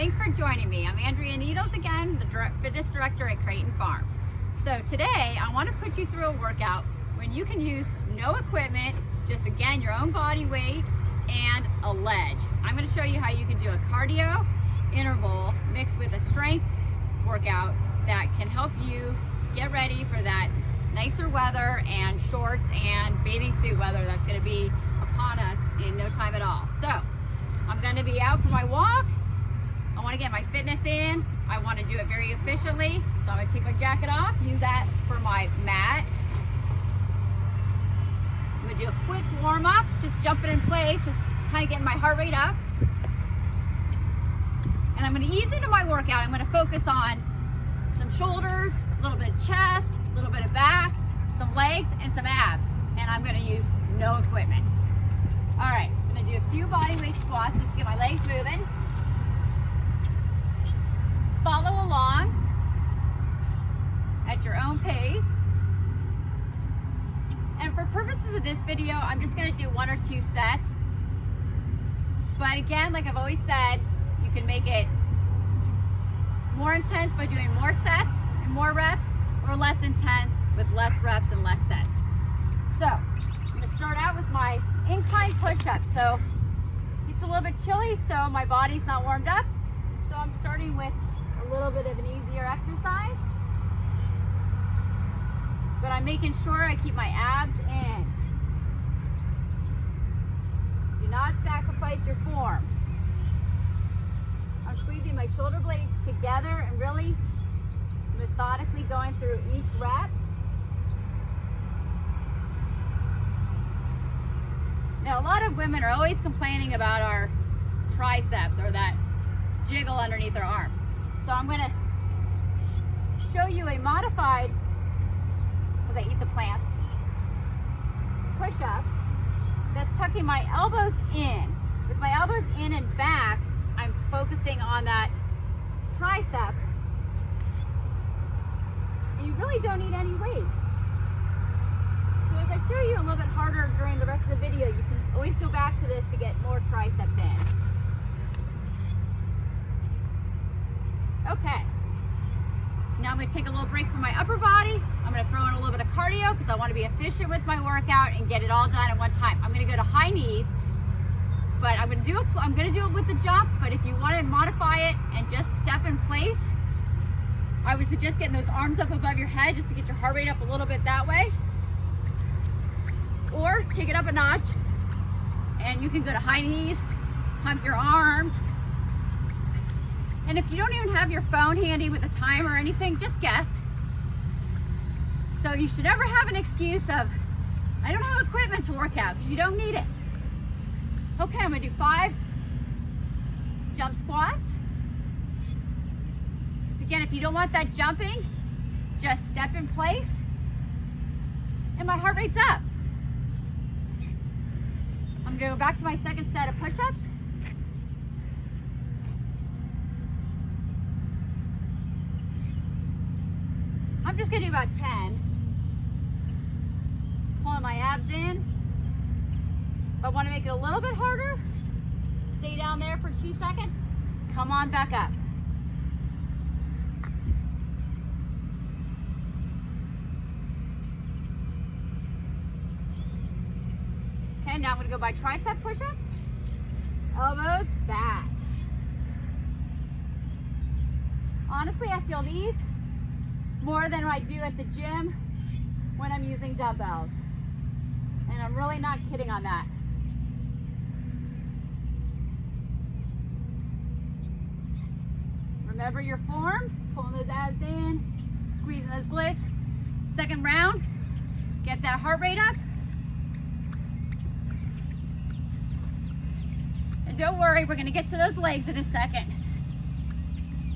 Thanks for joining me. I'm Andrea Needles again, the fitness director at Creighton Farms. So today I want to put you through a workout when you can use no equipment, just again your own body weight and a ledge. I'm going to show you how you can do a cardio interval mixed with a strength workout that can help you get ready for that nicer weather and shorts and bathing suit weather that's going to be upon us in no time at all. So I'm going to be out for my walk. I want to get my fitness in. I want to do it very efficiently. So I'm going to take my jacket off, use that for my mat. I'm going to do a quick warm up, just jumping in place, just kind of getting my heart rate up. And I'm going to ease into my workout. I'm going to focus on some shoulders, a little bit of chest, a little bit of back, some legs, and some abs. And I'm going to use no equipment. All right, I'm going to do a few body weight squats just to get my legs moving. Follow along at your own pace. And for purposes of this video, I'm just going to do 1 or 2 sets. But again, like I've always said, you can make it more intense by doing more sets and more reps, or less intense with less reps and less sets. So I'm going to start out with my incline push-up. So it's a little bit chilly, so my body's not warmed up. So I'm starting with a little bit of an easier exercise. But I'm making sure I keep my abs in. Do not sacrifice your form. I'm squeezing my shoulder blades together and really methodically going through each rep. Now, a lot of women are always complaining about our triceps or that jiggle underneath their arms. So I'm going to show you a modified, because I eat the plants, push up that's tucking my elbows in. With my elbows in and back, I'm focusing on that tricep. And you really don't need any weight. So as I show you a little bit harder during the rest of the video, you can always go back to this to get more triceps in. Okay. Now I'm going to take a little break from my upper body. I'm going to throw in a little bit of cardio because I want to be efficient with my workout and get it all done at one time. I'm going to go to high knees, but I'm going to do it with the jump. But if you want to modify it and just step in place, I would suggest getting those arms up above your head just to get your heart rate up a little bit that way. Or take it up a notch and you can go to high knees, pump your arms. And if you don't even have your phone handy with a timer or anything, just guess. So you should never have an excuse of, I don't have equipment to work out, because you don't need it. Okay, I'm gonna do 5 jump squats. Again, if you don't want that jumping, just step in place. And my heart rate's up. I'm gonna go back to my second set of push-ups. I'm just gonna do about 10. Pulling my abs in. If I wanna make it a little bit harder, stay down there for 2 seconds, come on back up. Okay, now I'm gonna go by tricep push-ups. Elbows back. Honestly, I feel these more than I do at the gym when I'm using dumbbells. And I'm really not kidding on that. Remember your form, pulling those abs in, squeezing those glutes. Second round, get that heart rate up. And don't worry, we're gonna get to those legs in a second.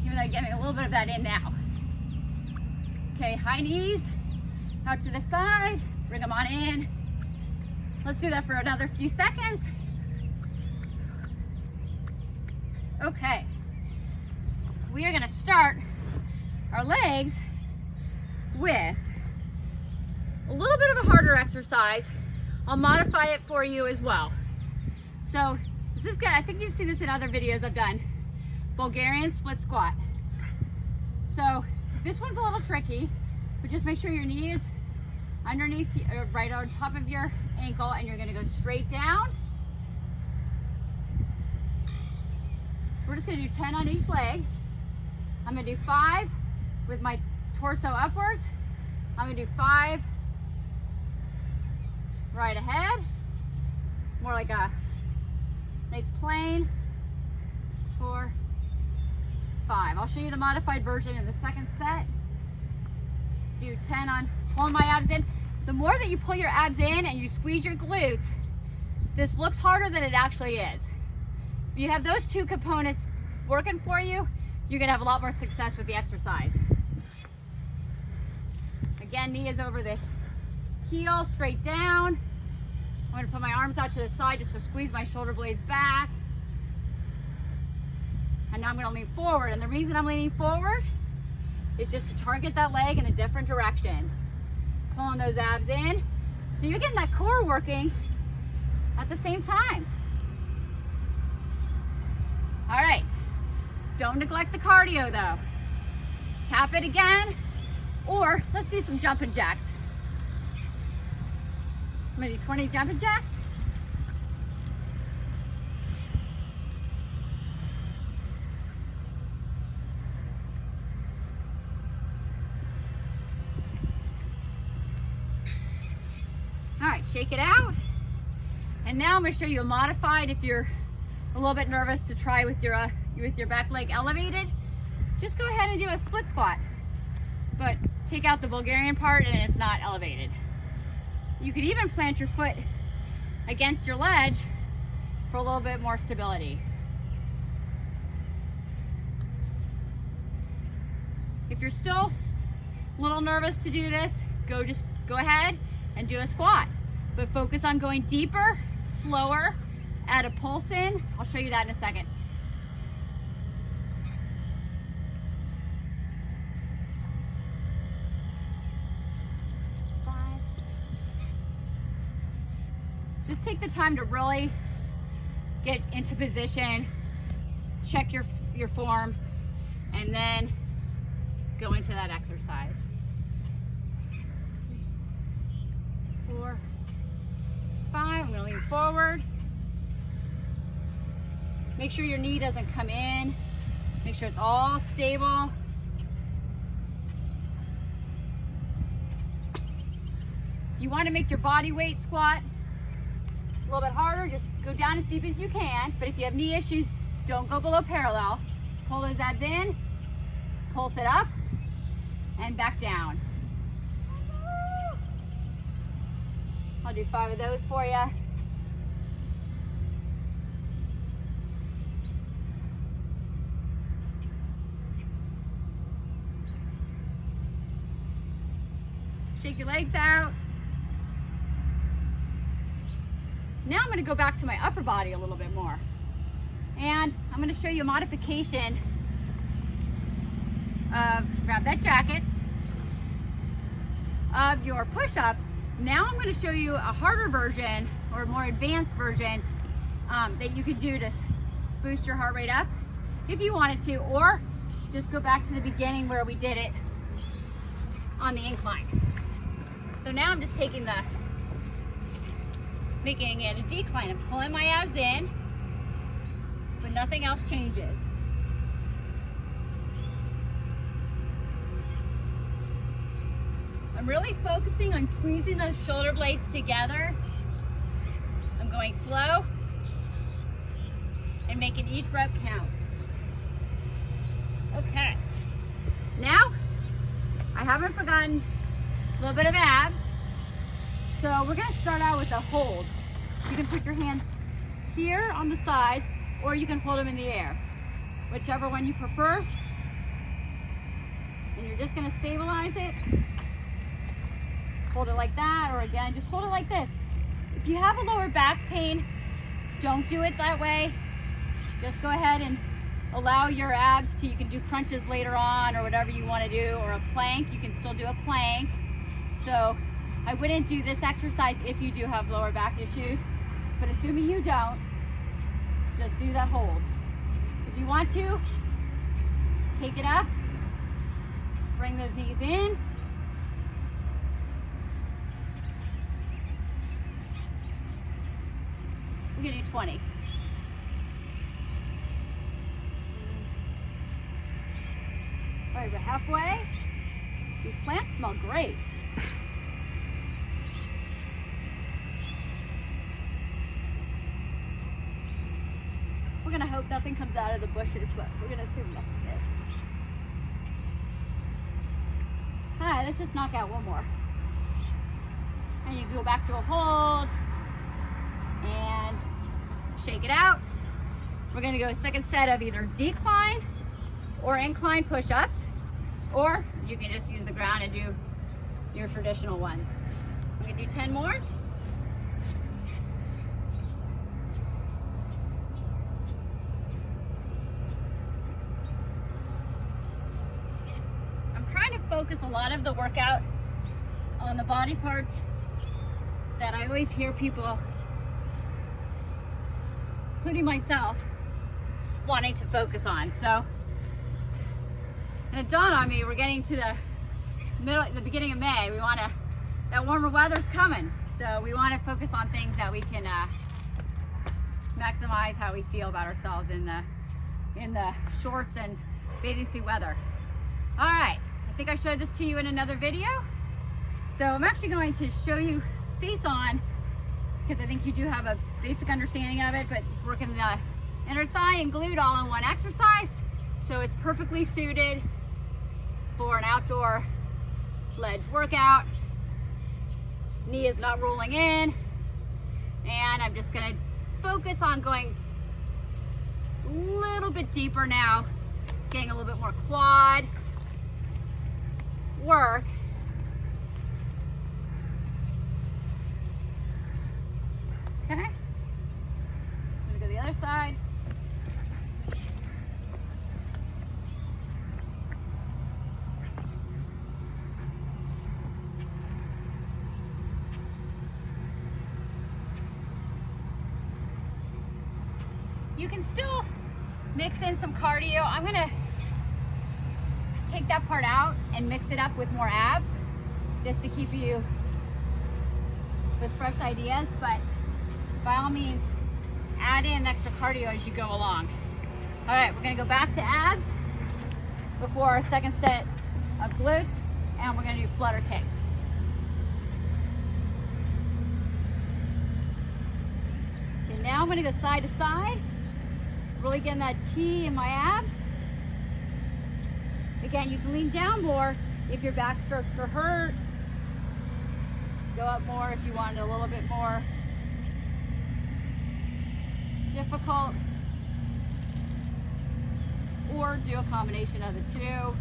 Even though I'm getting a little bit of that in now. Okay, high knees, out to the side, bring them on in. Let's do that for another few seconds. Okay, we are gonna start our legs with a little bit of a harder exercise. I'll modify it for you as well. So this is good. I think you've seen this in other videos I've done. Bulgarian split squat. So this one's a little tricky, but just make sure your knee is underneath, right on top of your ankle, and you're gonna go straight down. We're just gonna do 10 on each leg. I'm gonna do 5 with my torso upwards. I'm gonna do 5 right ahead. More like a nice plane. 4, 5. I'll show you the modified version in the second set. Do 10 on pulling my abs in. The more that you pull your abs in and you squeeze your glutes, this looks harder than it actually is. If you have those two components working for you, you're gonna have a lot more success with the exercise. Again, knee is over the heel, straight down. I'm gonna put my arms out to the side just to squeeze my shoulder blades back. And now I'm gonna lean forward. And the reason I'm leaning forward is just to target that leg in a different direction. Pulling those abs in. So you're getting that core working at the same time. All right, don't neglect the cardio though. Tap it again, or let's do some jumping jacks. I'm gonna do 20 jumping jacks. All right, shake it out. And now I'm gonna show you a modified if you're a little bit nervous to try with your back leg elevated. Just go ahead and do a split squat, but take out the Bulgarian part and it's not elevated. You could even plant your foot against your ledge for a little bit more stability. If you're still a little nervous to do this, just go ahead and do a squat, but focus on going deeper, slower, add a pulse in. I'll show you that in a second. Just take the time to really get into position, check your form, and then go into that exercise. 4, 5, I'm gonna lean forward. Make sure your knee doesn't come in. Make sure it's all stable. You wanna make your body weight squat a little bit harder, just go down as deep as you can. But if you have knee issues, don't go below parallel. Pull those abs in, pulse it up, and back down. I'll do 5 of those for you. Shake your legs out. Now I'm going to go back to my upper body a little bit more. And I'm going to show you a modification of, grab that jacket, of your push-up. Now I'm going to show you a harder version or a more advanced version that you could do to boost your heart rate up if you wanted to, or just go back to the beginning where we did it on the incline. So now I'm just making it a decline. I'm pulling my abs in, but nothing else changes. I'm really focusing on squeezing those shoulder blades together. I'm going slow and making each rep count. Okay. Now, I haven't forgotten a little bit of abs. So we're gonna start out with a hold. You can put your hands here on the sides, or you can hold them in the air, whichever one you prefer. And you're just gonna stabilize it. Hold it like that, or again, just hold it like this. If you have a lower back pain, don't do it that way. Just go ahead and allow your abs to, you can do crunches later on or whatever you want to do, or a plank, you can still do a plank. So I wouldn't do this exercise if you do have lower back issues, but assuming you don't, just do that hold. If you want to, take it up. Bring those knees in. We're gonna do 20. All right, we're halfway. These plants smell great. We're gonna hope nothing comes out of the bushes, but we're gonna assume nothing is. All right, let's just knock out one more. And you go back to a hold and shake it out. We're gonna go a second set of either decline or incline push-ups, or you can just use the ground and do your traditional ones. We're gonna do 10 more. I'm trying to focus a lot of the workout on the body parts that I always hear people, including myself, wanting to focus on. So, and it dawned on me, we're getting to the beginning of May. That warmer weather's coming. So we want to focus on things that we can maximize how we feel about ourselves in the shorts and bathing suit weather. All right, I think I showed this to you in another video. So I'm actually going to show you face on, because I think you do have a basic understanding of it, but it's working the inner thigh and glute all in one exercise. So it's perfectly suited for an outdoor ledge workout. Knee is not rolling in. And I'm just gonna focus on going a little bit deeper now, getting a little bit more quad work. Okay, I'm gonna go to the other side. You can still mix in some cardio. I'm gonna take that part out and mix it up with more abs, just to keep you with fresh ideas, but by all means, add in extra cardio as you go along. All right, we're gonna go back to abs before our second set of glutes, and we're gonna do flutter kicks. And now I'm gonna go side to side, really getting that T in my abs. Again, you can lean down more if your back starts to hurt. Go up more if you want it a little bit more difficult, or do a combination of the two.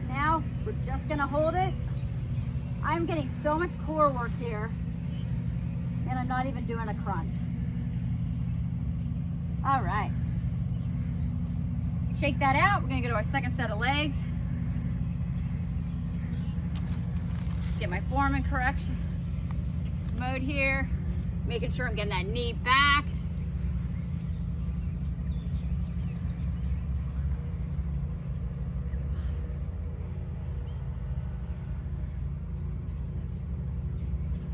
Now we're just gonna hold it. I'm getting so much core work here, and I'm not even doing a crunch. All right, shake that out. We're gonna go to our second set of legs. Get my form in correction mode here. Making sure I'm getting that knee back.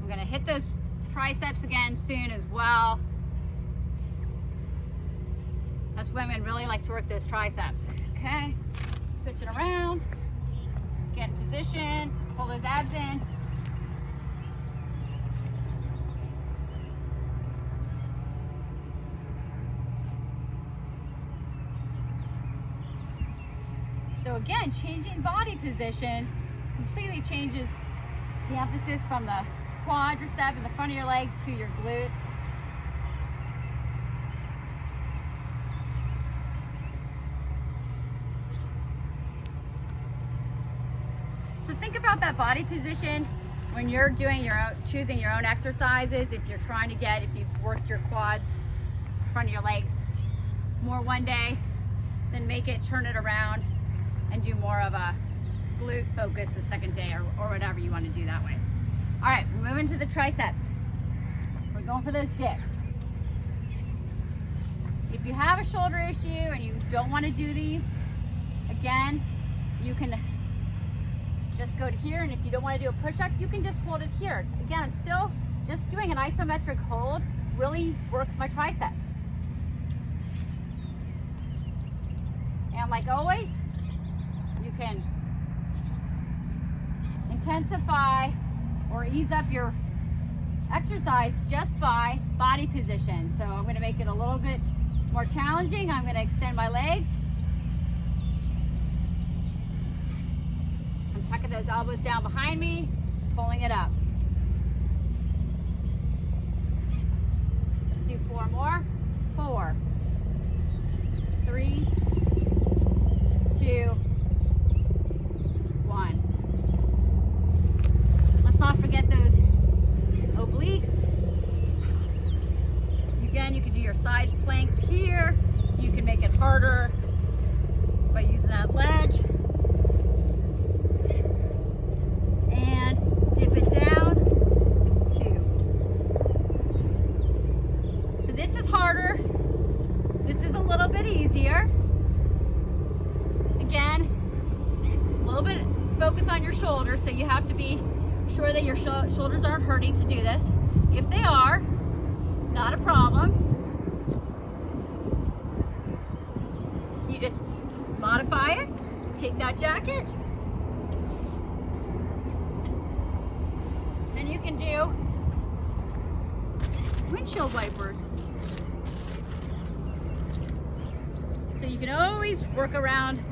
We're gonna hit those triceps again soon as well. Us women really like to work those triceps. Okay, switch it around, get in position, pull those abs in. So again, changing body position completely changes the emphasis from the quadricep in the front of your leg to your glute. So think about that body position when you're doing your own, choosing your own exercises. If you're trying to get, if you've worked your quads, front of your legs more one day, then turn it around and do more of a glute focus the second day, or whatever you want to do that way. All right, we're moving to the triceps. We're going for those dips. If you have a shoulder issue and you don't want to do these, again, you can just go to here, and if you don't want to do a push-up, you can just hold it here. So again, I'm still just doing an isometric hold, really works my triceps. And like always, you can intensify or ease up your exercise just by body position. So I'm going to make it a little bit more challenging. I'm going to extend my legs. I'm tucking those elbows down behind me, pulling it up. Let's do 4 more. 4, 3, 2, 1. Let's not forget those obliques. Again, you can do your side planks here. You can make it harder by using that ledge. And dip it down. 2. So this is harder. This is a little bit easier. Again, a little bit focus on your shoulders, so you have to be sure that your shoulders aren't hurting to do this. If they are, not a problem. You just modify it, take that jacket, then you can do windshield wipers. So you can always work around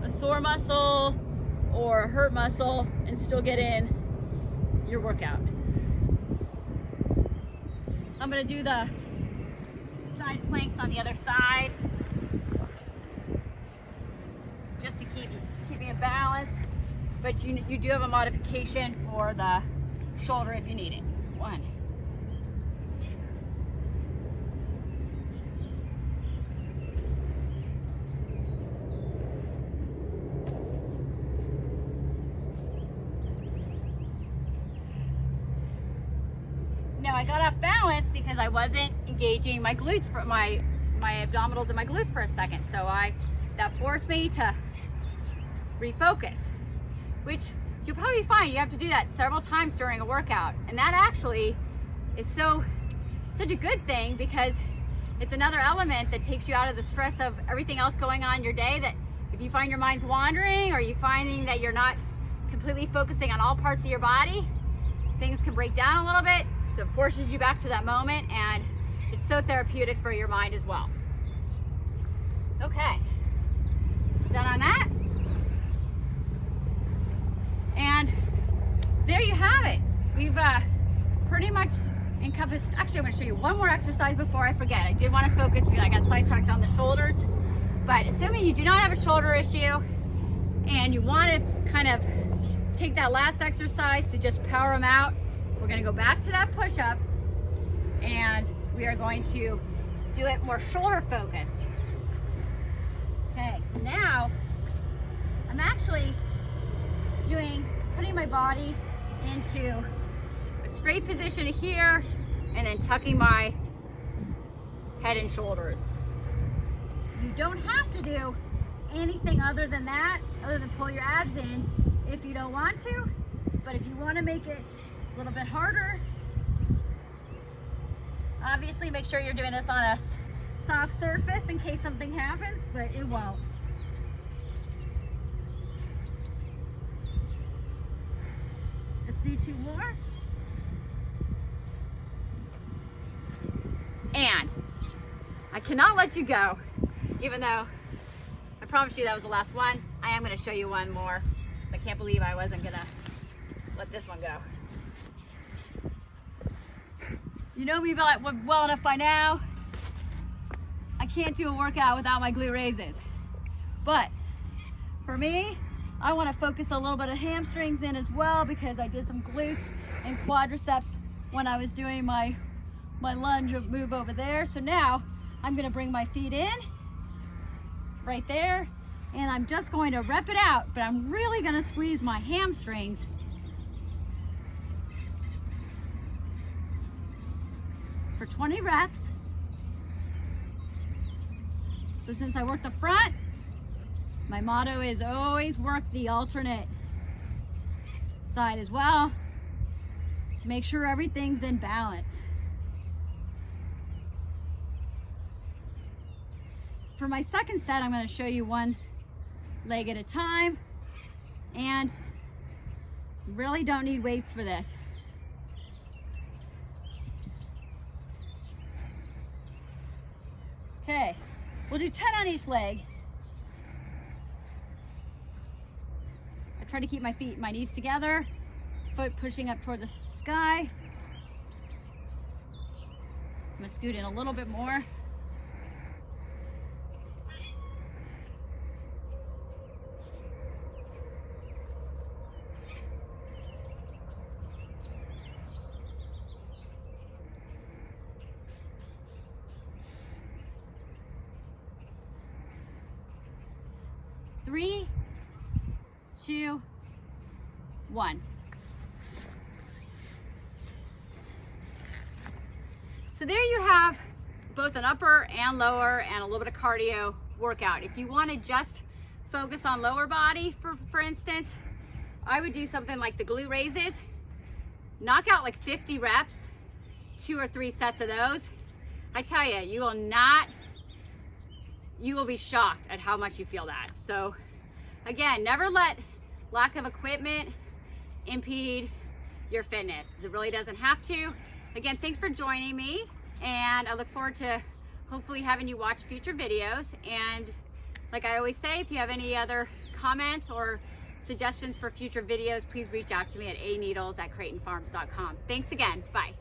a sore muscle or a hurt muscle and still get in your workout. I'm gonna do the side planks on the other side just to keep me in balance, but you do have a modification for the shoulder if you need it. 1. Now I got off balance because I wasn't engaging my glutes for my abdominals and my glutes for a second. So that forced me to refocus, which you'll probably find you have to do that several times during a workout. And that actually is such a good thing, because it's another element that takes you out of the stress of everything else going on in your day. That if you find your mind's wandering, or you finding that you're not completely focusing on all parts of your body, things can break down a little bit. So it forces you back to that moment, and it's so therapeutic for your mind as well. Okay, done on that. And there you have it. We've pretty much encompassed, actually I'm gonna show you one more exercise before I forget. I did want to focus because I got sidetracked on the shoulders, but assuming you do not have a shoulder issue and you want to kind of take that last exercise to just power them out, we're going to go back to that push-up, and we are going to do it more shoulder focused. Okay, so now I'm actually putting my body into a straight position here, and then tucking my head and shoulders. You don't have to do anything other than that, other than pull your abs in if you don't want to. But if you want to make it a little bit harder, obviously make sure you're doing this on a soft surface in case something happens, but it won't. Let's do 2 more. And I cannot let you go, even though I promised you that was the last one. I am going to show you one more. I can't believe I wasn't going to let this one go. You know me well enough by now. I can't do a workout without my glute raises. But for me, I want to focus a little bit of hamstrings in as well, because I did some glutes and quadriceps when I was doing my lunge move over there. So now I'm going to bring my feet in right there, and I'm just going to rep it out, but I'm really going to squeeze my hamstrings for 20 reps. So since I work the front, my motto is always work the alternate side as well to make sure everything's in balance. For my second set, I'm going to show you one leg at a time, and you really don't need weights for this. Okay, we'll do 10 on each leg. I try to keep my feet and my knees together, foot pushing up toward the sky. I'm gonna scoot in a little bit more. Three, 2, 1. So there you have both an upper and lower and a little bit of cardio workout. If you want to just focus on lower body, for instance, I would do something like the glute raises. Knock out like 50 reps, 2 or 3 sets of those. I tell you, you will be shocked at how much you feel that. So again, never let lack of equipment impede your fitness. It really doesn't have to. Again, thanks for joining me, and I look forward to hopefully having you watch future videos. And like I always say, if you have any other comments or suggestions for future videos, please reach out to me at aneedles@creightonfarms.com. Thanks again. Bye.